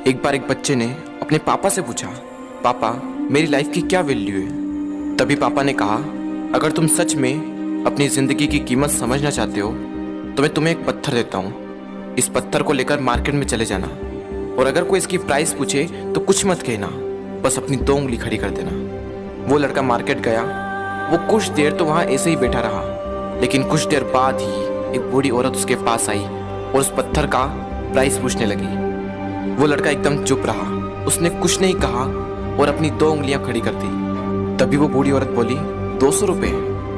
एक बार एक बच्चे ने अपने पापा से पूछा, पापा मेरी लाइफ की क्या वैल्यू है। तभी पापा ने कहा, अगर तुम सच में अपनी ज़िंदगी की कीमत समझना चाहते हो तो मैं तुम्हें एक पत्थर देता हूँ। इस पत्थर को लेकर मार्केट में चले जाना और अगर कोई इसकी प्राइस पूछे तो कुछ मत कहना, बस अपनी 2 उंगली खड़ी कर देना। वो लड़का मार्केट गया। वो कुछ देर तो वहाँ ऐसे ही बैठा रहा, लेकिन कुछ देर बाद ही एक बूढ़ी औरत उसके पास आई और उस पत्थर का प्राइस पूछने लगी। वो लड़का एकदम चुप रहा, उसने कुछ नहीं कहा और अपनी 2 उंगलियां खड़ी कर दी। तभी वो बूढ़ी औरत बोली, 200 रुपये,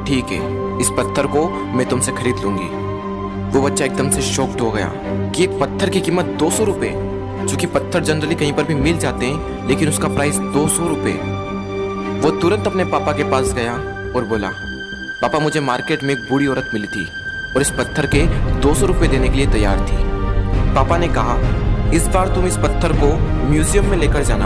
ठीक है, इस पत्थर को मैं तुमसे खरीद लूंगी। वो बच्चा एकदम से शॉक्ड हो गया कि एक पत्थर की कीमत 200 रुपये, जो कि पत्थर जनरली कहीं पर भी मिल जाते हैं, लेकिन उसका प्राइस 200 रुपये। वो तुरंत अपने पापा के पास गया और बोला, पापा मुझे मार्केट में एक बूढ़ी औरत मिली थी और इस पत्थर के 200 रुपये देने के लिए तैयार थी। पापा ने कहा, इस बार तुम इस पत्थर को म्यूजियम में लेकर जाना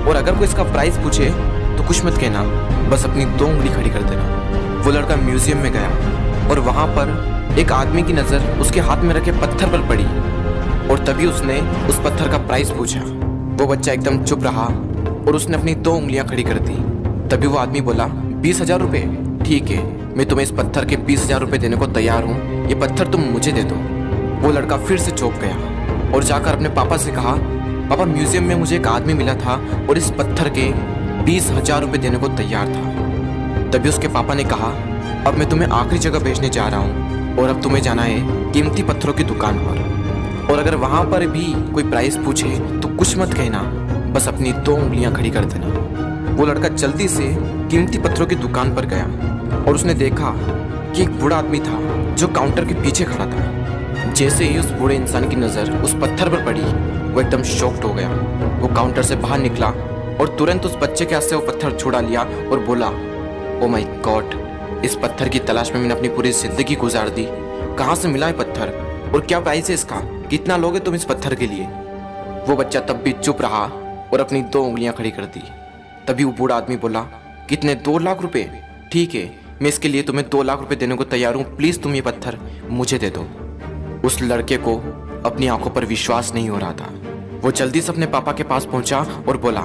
और अगर कोई इसका प्राइस पूछे तो कुछ मत कहना, बस अपनी 2 उंगली खड़ी कर देना। वो लड़का म्यूजियम में गया और वहाँ पर एक आदमी की नज़र उसके हाथ में रखे पत्थर पर पड़ी और तभी उसने उस पत्थर का प्राइस पूछा। वो बच्चा एकदम चुप रहा और उसने अपनी 2 उंगलियां खड़ी कर दी। तभी वो आदमी बोला, 20,000 रुपये, ठीक है, मैं तुम्हें इस पत्थर के 20,000 रुपये देने को तैयार हूँ, ये पत्थर तुम मुझे दे दो। वो लड़का फिर से चौंक गया और जाकर अपने पापा से कहा, पापा म्यूजियम में मुझे एक आदमी मिला था और इस पत्थर के 20,000 रुपये देने को तैयार था। तभी उसके पापा ने कहा, अब मैं तुम्हें आखिरी जगह भेजने जा रहा हूँ और अब तुम्हें जाना है कीमती पत्थरों की दुकान पर और अगर वहाँ पर भी कोई प्राइस पूछे तो कुछ मत कहना, बस अपनी 2 उंगलियां खड़ी कर देना। वो लड़का जल्दी से कीमती पत्थरों की दुकान पर गया और उसने देखा कि एक बूढ़ा आदमी था जो काउंटर के पीछे खड़ा था। जैसे ही उस बूढ़े इंसान की नज़र उस पत्थर पर पड़ी, वो एकदम शॉक्ड हो गया। वो काउंटर से बाहर निकला और तुरंत उस बच्चे के हाथ से वो पत्थर छुड़ा लिया और बोला, ओ माय गॉड, इस पत्थर की तलाश में मैंने अपनी पूरी जिंदगी गुजार दी। कहाँ से मिला है पत्थर और क्या प्राइस है इसका, कितना लोगे तुम इस पत्थर के लिए। वो बच्चा तब भी चुप रहा और अपनी 2 उंगलियां खड़ी कर दी। तभी वो बूढ़ा आदमी बोला, कितने, 2 लाख रुपए, ठीक है, मैं इसके लिए तुम्हें 2 लाख रुपए देने को तैयार हूँ, प्लीज़ तुम ये पत्थर मुझे दे दो। उस लड़के को अपनी आंखों पर विश्वास नहीं हो रहा था। वो जल्दी से अपने पापा के पास पहुंचा और बोला,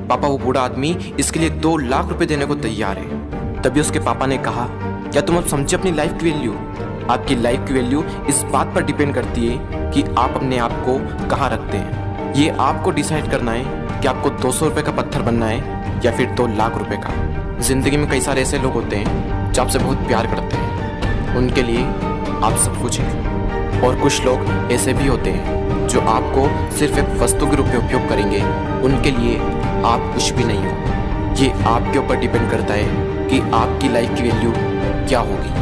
पापा वो बूढ़ा आदमी इसके लिए 2 लाख रुपए देने को तैयार है। तभी उसके पापा ने कहा, क्या तुम अब समझे अपनी लाइफ की वैल्यू? आपकी लाइफ की वैल्यू इस बात पर डिपेंड करती है कि आप अपने आप को कहाँ रखते हैं। ये आपको डिसाइड करना है कि आपको 200 रुपये का पत्थर बनना है या फिर 2 लाख रुपए का। जिंदगी में कई सारे ऐसे लोग होते हैं जो आपसे बहुत प्यार करते हैं, उनके लिए आप सब कुछ हैं, और कुछ लोग ऐसे भी होते हैं जो आपको सिर्फ एक वस्तु के रूप में उपयोग करेंगे, उनके लिए आप कुछ भी नहीं हो। ये आपके ऊपर डिपेंड करता है कि आपकी लाइफ की वैल्यू क्या होगी।